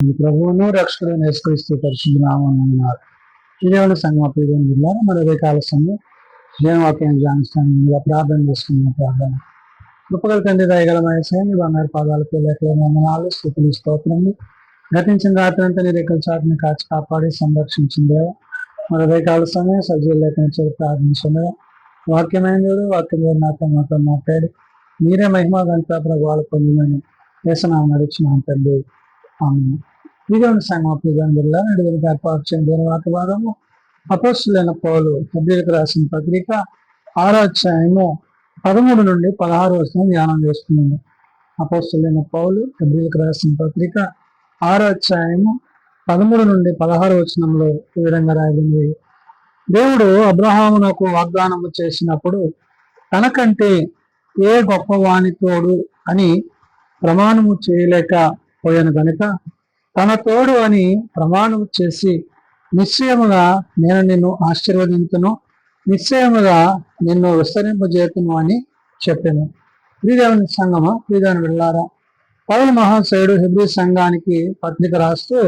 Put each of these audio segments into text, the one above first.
ఈ ప్రభువును రక్షకుడు యేసుక్రీస్తు పరిశుద్ధ నామమున దేవుని సంగమపీఠం జిల్లా మన ఉదయకాల సమయం దేవుని వాక్యాన్ని ధ్యానిస్తాను. ప్రార్థన చేసుకున్న ప్రార్థన కృపగల తండ్రి దయగల మహేశ్వరి బంగారు పాదాలకు వందనాలు స్తుతులు స్తోత్రములు. గతించిన రాత్రి అంతా నీ రెక్కల చాటుని కాచి కాపాడి సంరక్షించిందే మన ఉదయకాల సమయం సజీవ లేఖన ప్రార్థించిందే. వాక్యమైన దేవుడు వాక్యం నాతో మాట్లాడి మీరే మహిమా గంట ప్రభావాలు పొందినని వేసనామని నడిచిన తండ్రి. దేవుని సంగమపీఠం జిల్లా ఏర్పాటు చేయడం వాక్యభాగము అపోస్తులైన పౌలు హెబ్రీయులకు రాసిన పత్రిక 6వ అధ్యాయము 13 నుండి 16 వచనం ధ్యానం చేస్తున్నాము. అపోస్తులైన పౌలు హెబ్రీయులకు రాసిన పత్రిక 6వ అధ్యాయము 13 నుండి 16 వచనంలో ఈ విధంగా రాయబడింది. దేవుడు అబ్రహామునకు వాగ్దానము చేసినప్పుడు తనకంటే ఏ గొప్పవాని తోడు అని ప్రమాణము చేయలేకపోయాను గనుక తన తోడు అని ప్రమాణం చేసి నిశ్చయముగా నేను నిన్ను ఆశీర్వదించును, నిశ్చయముగా నిన్ను విస్తరింపజేతును అని చెప్పాను. ప్రియదేవుని సంగమా, ప్రియదేవుని వెళ్ళారా, పౌలు మహాశయుడు హెబ్రీ సంఘానికి పత్రిక రాస్తూ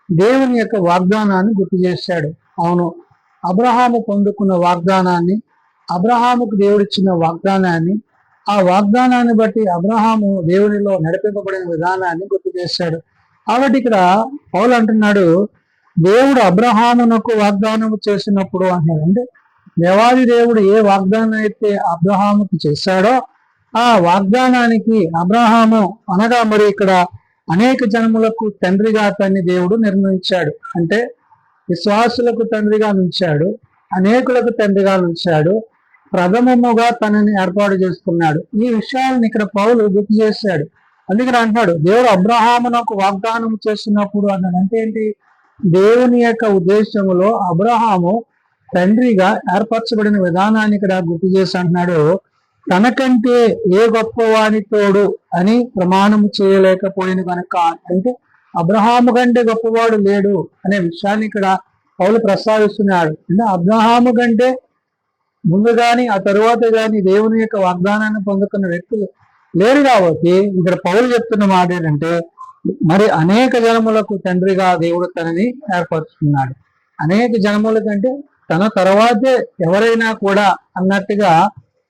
దేవుని యొక్క వాగ్దానాన్ని గుర్తు చేశాడు. అవును, అబ్రహాము పొందుకున్న వాగ్దానాన్ని, అబ్రహాముకు దేవుడిచ్చిన వాగ్దానాన్ని, ఆ వాగ్దానాన్ని బట్టి అబ్రహాము దేవునిలో నడిపింపబడిన విధానాన్ని గుర్తు చేశాడు. కాబట్టి ఇక్కడ పౌలు అంటున్నాడు, దేవుడు అబ్రహామునకు వాగ్దానం చేసినప్పుడు అంటున్నాడు. అంటే దేవాది దేవుడు ఏ వాగ్దానం అయితే అబ్రహాముకు చేశాడో ఆ వాగ్దానానికి అబ్రహాము అనగా మరి ఇక్కడ అనేక జనములకు తండ్రిగా తన్ని దేవుడు నిర్ణయించాడు. అంటే విశ్వాసులకు తండ్రిగా నుంచాడు, అనేకులకు తండ్రిగా నుంచాడు, ప్రథమముగా తనని ఏర్పాటు చేసుకున్నాడు. ఈ విషయాలను ఇక్కడ పౌలు గుర్తు చేశాడు. అందుకని అంటున్నాడు, దేవుడు అబ్రహామునకు వాగ్దానం చేసినప్పుడు అన్నాడు. అంటే ఏంటి? దేవుని యొక్క ఉద్దేశంలో అబ్రహాము తండ్రిగా ఏర్పరచబడిన విధానాన్ని ఇక్కడ గుర్తు చేసి అంటున్నాడు, తనకంటే ఏ గొప్పవాని తోడు అని ప్రమాణము చేయలేకపోయిన కనుక. అంటే అబ్రహాము కంటే గొప్పవాడు లేడు అనే విషయాన్ని ఇక్కడ పౌలు ప్రస్తావిస్తున్నాడు. అంటే అబ్రహాము కంటే ముందు గాని ఆ తరువాత గాని దేవుని యొక్క వాగ్దానాన్ని పొందుకున్న వ్యక్తులు లేరు. కాబట్టి ఇక్కడ పౌలు చెప్తున్న మాట ఏంటంటే, మరి అనేక జనములకు తండ్రిగా దేవుడు తనని ఏర్పరుచుకున్నాడు. అనేక జనముల కంటే తన తర్వాతే ఎవరైనా కూడా అన్నట్టుగా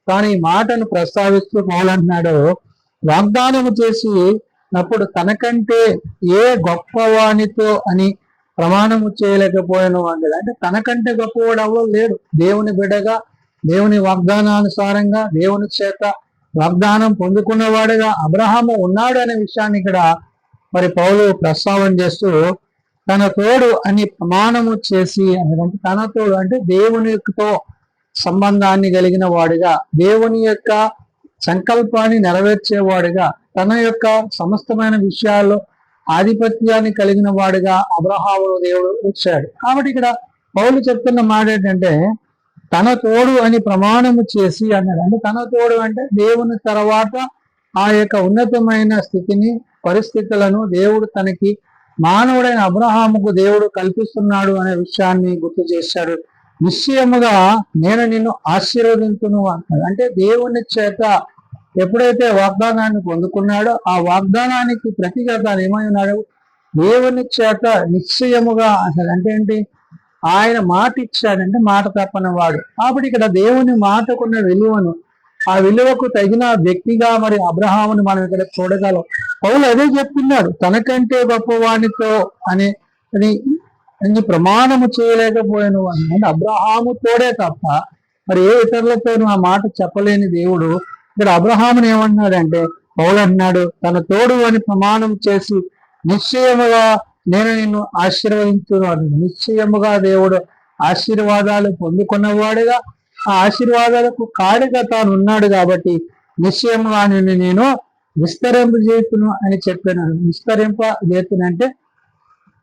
తాను ఈ మాటను ప్రస్తావిస్తూ పౌలు అంటున్నాడు, వాగ్దానము చేసినప్పుడు తనకంటే ఏ గొప్పవానితో అని ప్రమాణము చేయలేకపోయాను అన్నాడు. అంటే తనకంటే గొప్పవాడు ఎవరు లేడు. దేవుని బిడ్డగా, దేవుని వాగ్దానానుసారంగా, దేవుని చేత వాగ్దానం పొందుకున్నవాడుగా అబ్రహాము ఉన్నాడు అనే విషయాన్ని ఇక్కడ మరి పౌలు ప్రస్తావన చేస్తూ తన తోడు అని ప్రమాణము చేసి అంటే తన తోడు అంటే దేవునితో సంబంధాన్ని కలిగిన వాడిగా, దేవుని యొక్క సంకల్పాన్ని నెరవేర్చేవాడిగా, తన యొక్క సమస్తమైన విషయాల్లో ఆధిపత్యాన్ని కలిగిన వాడిగా అబ్రహామును దేవుడు వచ్చాడు. కాబట్టి ఇక్కడ పౌలు చెప్తున్న మాట ఏంటంటే, తన తోడు అని ప్రమాణము చేసి అన్నాడు. అంటే తన తోడు అంటే దేవుని తర్వాత ఆ యొక్క ఉన్నతమైన స్థితిని, పరిస్థితులను దేవుడు తనకి మానవుడైన అబ్రహాముకు దేవుడు కల్పిస్తున్నాడు అనే విషయాన్ని గుర్తు చేశాడు. నిశ్చయముగా నేను నిన్ను ఆశీర్వదించును అన్నాడు. అంటే దేవుని చేత ఎప్పుడైతే వాగ్దానాన్ని పొందుకున్నాడో ఆ వాగ్దానానికి ప్రతిగా తాను ఏమై ఉన్నాడు? దేవుని చేత నిశ్చయముగా అసలు అంటే ఏంటి? ఆయన మాట ఇచ్చాడంటే మాట తప్పని వాడు. కాబట్టి ఇక్కడ దేవుని మాటకున్న విలువను, ఆ విలువకు తగిన వ్యక్తిగా మరి అబ్రహాముని మనం ఇక్కడ చూడగలం. పౌలు అదే చెప్తున్నాడు, తనకంటే గొప్పవానితో అని ప్రమాణము చేయలేకపోయాను అంటే అబ్రహాము తోడే తప్ప మరి ఏ ఇతరులతోనూ ఆ మాట చెప్పలేని దేవుడు ఇక్కడ అబ్రహాముని ఏమంటున్నాడంటే, పౌలు అంటున్నాడు, తన తోడు అని ప్రమాణం చేసి నిశ్చయముగా నేను నిన్ను ఆశీర్వదించును అన్నాడు. నిశ్చయముగా దేవుడు ఆశీర్వాదాలు పొందుకున్నవాడుగా, ఆ ఆశీర్వాదాలకు కాడిగా తాను ఉన్నాడు. కాబట్టి నిశ్చయముగా నిన్ను నేను విస్తరింపజేతును అని చెప్పాను. విస్తరింపజేతునంటే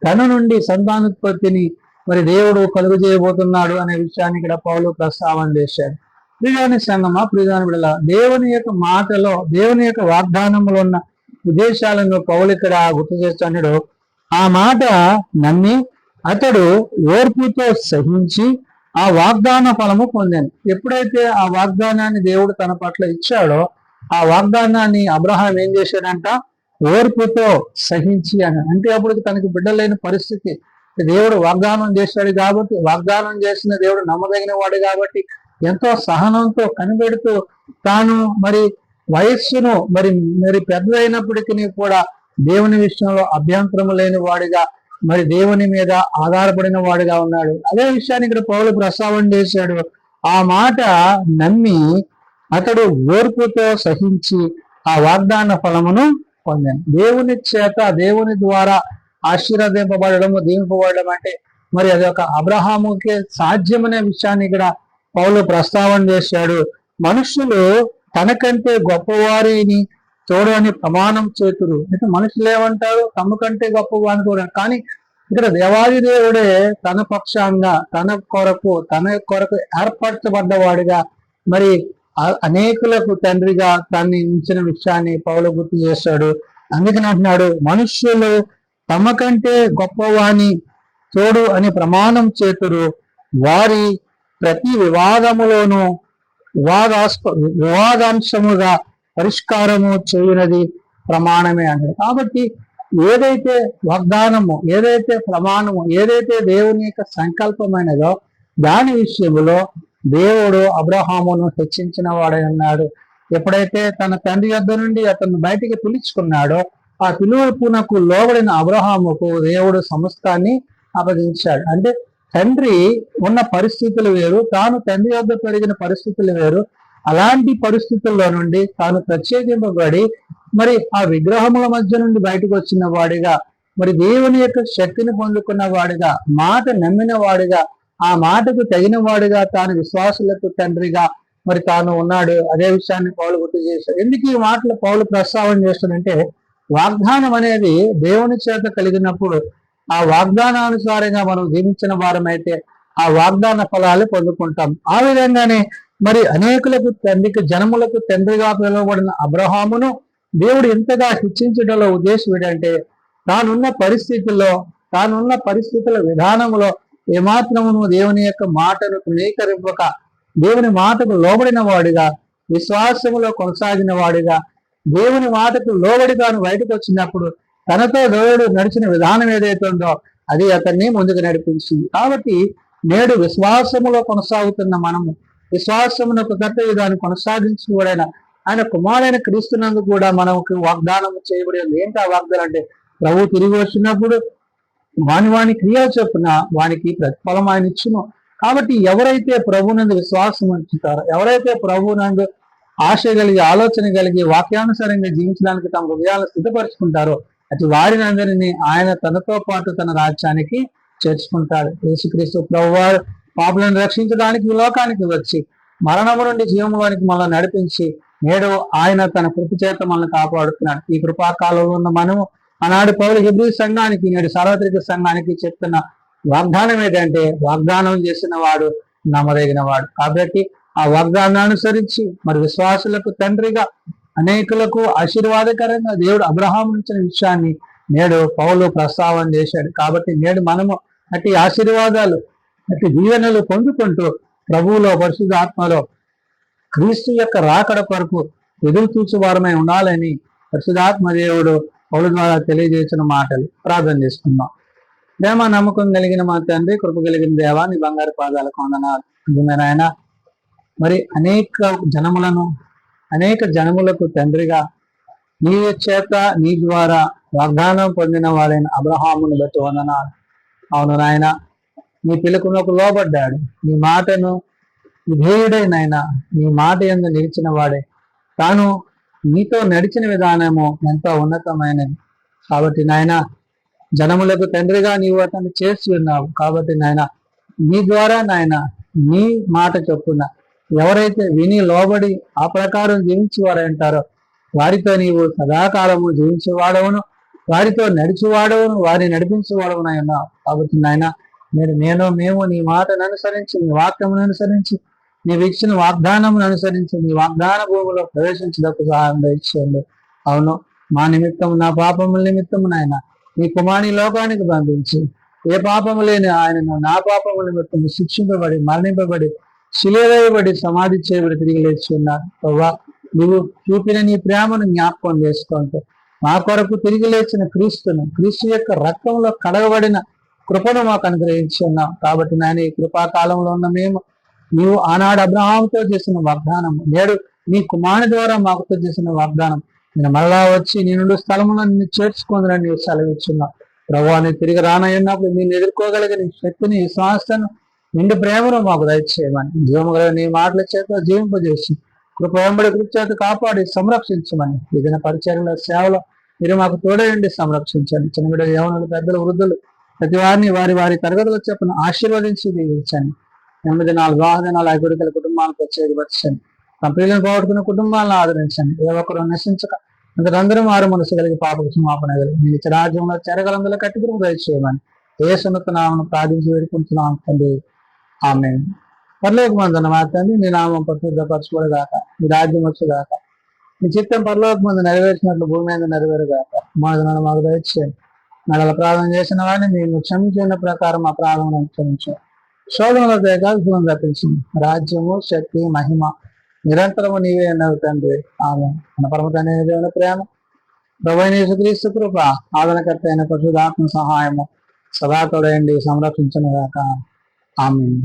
తన నుండి సంతానోత్పత్తిని మరి దేవుడు కలుగు చేయబోతున్నాడు అనే విషయాన్ని ఇక్కడ పౌలు ప్రస్తావన చేశాడు. ప్రియమైన సంగమా, ప్రియమైన బిడ్డల, దేవుని యొక్క మాటలో, దేవుని యొక్క వాగ్దానంలో ఉన్న ఉద్దేశాలను పౌలు ఇక్కడ గుర్తు చేస్తున్నాడు. ఆ మాట నమ్మి అతడు ఓర్పుతో సహించి ఆ వాగ్దాన ఫలము పొందాను. ఎప్పుడైతే ఆ వాగ్దానాన్ని దేవుడు తన పట్ల ఇచ్చాడో ఆ వాగ్దానాన్ని అబ్రహాం ఏం చేశాడంట? ఓర్పుతో సహించి అని అంటే అప్పుడు తనకి బిడ్డలేని పరిస్థితి. దేవుడు వాగ్దానం చేశాడు కాబట్టి, వాగ్దానం చేసిన దేవుడు నమ్మదగిన వాడు కాబట్టి ఎంతో సహనంతో కనిపెడుతూ తాను మరి వయస్సును మరి మరి పెద్దదైనప్పటికీ కూడా దేవుని విషయంలో అభ్యంతరం లేని వాడిగా మరి దేవుని మీద ఆధారపడిన వాడిగా ఉన్నాడు. అదే విషయాన్ని ఇక్కడ పౌలు ప్రస్తావన చేశాడు. ఆ మాట నమ్మి అతడు ఓర్పుతో సహించి ఆ వాగ్దాన ఫలమును పొందాను. దేవుని చేత దేవుని ద్వారా ఆశీర్వదింపబడము, దీవింపబడడం అంటే మరి అది ఒక అబ్రహాముకి సాధ్యమనే విషయాన్ని ఇక్కడ పౌలు ప్రస్తావన చేశాడు. మనుషులు తనకంటే గొప్పవారిని చూడని ప్రమాణం చేతురు. అయితే మనుషులు ఏమంటారు? తమ కంటే గొప్పవారిని చూడాలి. కానీ ఇక్కడ దేవాది దేవుడే తన పక్షంగా తన కొరకు ఏర్పరచబడ్డవాడిగా మరి అనేకులకు తండ్రిగా తన్ని ఉంచిన విషయాన్ని పౌలు గుర్తు చేశాడు. అందుకని అంటున్నాడు, మనుష్యులు తమ కంటే గొప్పవాణి చూడు అని ప్రమాణం చేతురు. వారి ప్రతి వివాదములోనూ వివాదాంశముగా పరిష్కారము చేయనది ప్రమాణమే అంటాడు. కాబట్టి ఏదైతే వాగ్దానము, ఏదైతే ప్రమాణము, ఏదైతే దేవుని యొక్క సంకల్పమైనదో దాని విషయంలో దేవుడు అబ్రహామును హెచ్చించిన వాడై ఉన్నాడు. ఎప్పుడైతే తన తండ్రి యొద్ద నుండి అతను బయటికి పిలుచుకున్నాడో ఆ పిలుపునకు లోబడిన అబ్రహాముకు దేవుడు సమస్తాన్ని అప్పగించాడు. అంటే తండ్రి ఉన్న పరిస్థితులు వేరు, తాను తండ్రి వద్ద పెరిగిన పరిస్థితులు వేరు. అలాంటి పరిస్థితుల్లో నుండి తాను ప్రత్యేకింపబడి మరి ఆ విగ్రహముల మధ్య నుండి బయటకు వచ్చిన వాడిగా, మరి దేవుని యొక్క శక్తిని పొందుకున్న వాడిగా, మాట నమ్మిన వాడిగా, ఆ మాటకు తగిన వాడిగా తాను విశ్వాసులకు తండ్రిగా మరి తాను ఉన్నాడు. అదే విషయాన్ని పౌలు గుర్తు చేశాడు. ఎందుకు ఈ మాటలు పౌలు ప్రస్తావన చేస్తాడంటే, వాగ్దానం అనేది దేవుని చేత కలిగినప్పుడు ఆ వాగ్దానానుసారంగా మనం జీవించిన వారమైతే ఆ వాగ్దాన ఫలాలు పొందుకుంటాం. ఆ విధంగానే మరి అనేకులకు తండ్రికి, జనములకు తండ్రిగా పిలువబడిన అబ్రహామును దేవుడు ఎంతగా హెచ్చించడంలో ఉద్దేశం ఏంటంటే, తానున్న పరిస్థితుల విధానంలో ఏమాత్రమును దేవుని యొక్క మాటను తృణీకరింపక దేవుని మాటకు లోబడిన వాడిగా, విశ్వాసములో కొనసాగిన వాడిగా, దేవుని మాటకు లోబడి తాను బయటకు వచ్చినప్పుడు తనతో దేవుడు నడిచిన విధానం ఏదైతే ఉందో అది అతన్ని ముందుకు నడిపించింది. కాబట్టి నేడు విశ్వాసములో కొనసాగుతున్న మనము, విశ్వాసమునకు కర్తవ్య దాన్ని కొనసాగించుకోవడైన ఆయన కుమారుడైన క్రీస్తునందు కూడా మనకు వాగ్దానం చేయబడి ఉంది. ఏంటి ఆ వాగ్దానం అంటే, ప్రభు తిరిగి వచ్చినప్పుడు వాని క్రియ చొప్పున వానికి ప్రతిఫలం ఆయన ఇచ్చును. కాబట్టి ఎవరైతే ప్రభునందు విశ్వాసం ఉంచుతారో, ఎవరైతే ప్రభునందు ఆశ కలిగి, ఆలోచన కలిగి, వాక్యానుసారంగా జీవించడానికి తమ హృదయాలను సిద్ధపరచుకుంటారో అటు వారిని అందరినీ ఆయన తనతో పాటు తన రాజ్యానికి చేర్చుకుంటాడు. యేసుక్రీస్తు ప్రభువారు పాపులను రక్షించడానికి ఈ లోకానికి వచ్చి మరణము నుండి జీవములోనికి మనల్ని నడిపించి నేడు ఆయన తన కృప చేత మనల్ని కాపాడుతున్నాడు. ఈ కృపాకాలంలో ఉన్న మనము ఆనాడు పౌలు హెబ్రీ సంఘానికి, నేడు సార్వత్రిక సంఘానికి చెప్తున్న వాగ్దానం ఏంటంటే, వాగ్దానం చేసిన వాడు నమ్మదగిన వాడు. కాబట్టి ఆ వాగ్దానాన్ని అనుసరించి మరి విశ్వాసులకు తండ్రిగా, అనేకులకు ఆశీర్వాదకరంగా దేవుడు అబ్రహాము ఇచ్చిన విషయాన్ని నేడు పౌలు ప్రస్తావన చేశాడు. కాబట్టి నేడు మనము అట్టి ఆశీర్వాదాలు, అట్టి దీవెనలు పొందుకుంటూ ప్రభువులో, పరిశుద్ధ ఆత్మలో క్రీస్తు యొక్క రాకడ కొరకు ఎదురు చూచు వారమై ఉండాలని పరిశుద్ధాత్మ దేవుడు పౌలు ద్వారా తెలియజేసిన మాటలు ప్రార్థన చేసుకుందాం. ప్రేమ నమ్మకం కలిగిన మా తండ్రి, కృప కలిగిన దేవా, నీ బంగారు పాదాలకు వందనాలు నాయన. మరి అనేక జనములకు తండ్రిగా నీ చేత, నీ ద్వారా వాగ్దానం పొందిన వాడైన అబ్రహామును బట్టి వందనాలు. అవును నాయన, నీ పిలుపునకు లోబడ్డాడు, నీ మాటను విధేయుడైనా నీ మాట యందు నిలిచిన వాడే, తాను నీతో నడిచిన విధానము ఎంతో ఉన్నతమైనది. కాబట్టి నాయన, జనములకు తండ్రిగా నీవు అతన్ని చేసి ఉన్నావు. కాబట్టి నాయన, నీ ద్వారా నాయన, నీ మాట చొప్పున ఎవరైతే విని లోబడి ఆ ప్రకారం జీవించేవారంటారో వారితో నీవు సదాకాలము జీవించేవాడవును, వారితో నడిచేవాడవును, వారిని నడిపించేవాడవునై ఉన్నావు. కాబట్టి నాయన, మేము నీ మాటను అనుసరించి, నీ వాక్యమును అనుసరించి, నీవు ఇచ్చిన వాగ్దానమును అనుసరించి నీ వాగ్దాన భూమిలో ప్రవేశించడానికి సహాయం దయచేయండి. అవును, మా నిమిత్తము, నా పాపముల నిమిత్తము నాయన నీ కుమారుని లోకానికి పంపించి ఏ పాపము లేని ఆయనను నా పాపముల నిమిత్తం శిక్షింపబడి, మరణింపబడి, శిలువవేయబడి, సమాధి చేయబడి తిరిగి లేచి ఉన్నారు. నీవు చూపిన నీ ప్రేమను జ్ఞాపకం చేసుకుంటూ మా కొరకు తిరిగి లేచిన క్రీస్తు యొక్క రక్తంలో కడగబడిన కృపను మాకు అనుగ్రహించి ఉన్నాం. కాబట్టి నాయన ఈ కృపాకాలంలో ఉన్న మేము నీవు ఆనాడు అబ్రహాముతో చేసిన వాగ్దానం, నేడు నీ కుమారుని ద్వారా మాకుతో చేసిన వాగ్దానం, నేను మరలా వచ్చి నీ నుండి స్థలములో నిన్ను చేర్చుకుందని నీవు సెలవిచ్చున్నావు. ప్రభువా, నీ తిరిగి రానయ్యున్నప్పుడు నేను ఎదుర్కోగలిగిన శక్తిని, విశ్వాసాన్ని, నిండు ప్రేమను మాకు దయచేయమని, జీవముగల నీ మాటల చేత జీవింపజేసి కృప వెంబడి కృప చేత కాపాడి సంరక్షించమని, ఏదైనా పరిచర్యల సేవలో మీరు మాకు తోడయండి, సంరక్షించండి. చిన్నబిడ్డ యవనులు, పెద్దలు, వృద్ధులు ప్రతి వారిని వారి వారి తరగతులు చెప్పిన ఆశీర్వదించి దీవించండి. 8 దినాలు, వివాహ దినాలు, ఆ గుడికల కుటుంబాలకు వచ్చేదిపరచండి. తమ ప్రియులను పోగొట్టుకున్న కుటుంబాలను ఆదరించండి. ఏ ఒక్కరు నశించక అందరూ మారు మనసు కలిగి పాపకు క్షమాపణ కలిగి మీ రాజ్యంలో చెరగలందులో కట్టి దయచేయమని యేసునకు నామమున ప్రార్థించి వేడుకుంటున్నాం తండ్రి. ఆమేన్. పరలోకమందున్న మా తండ్రి, నీ నామం పరిశుద్ధపరచబడుగాక, నీ రాజ్యం వచ్చుగాక, నీ చిత్తం పరలోకమందు నెరవేర్చినట్లు భూమి మీద నెరవేరుగాక. మాకు మాకు దయచేయండి. నడల ప్రార్థన చేసిన వారిని మేము క్షమించిన ప్రకారం మా ప్రార్థనను క్షమించాం. శోధనలో దేగాల్సిన రప్పించింది. రాజ్యము, శక్తి, మహిమ నిరంతరము నీవే అన్నవి తండ్రి. ఆమేన్. మన పరమ తండ్రి దేవుని ప్రేమ, ప్రభువైన యేసుక్రీస్తు కృప, ఆదరణకర్త అయిన పరిశుద్ధాత్మ సహాయము సదా తోడయండి, సంరక్షించును గాక. ఆమేన్.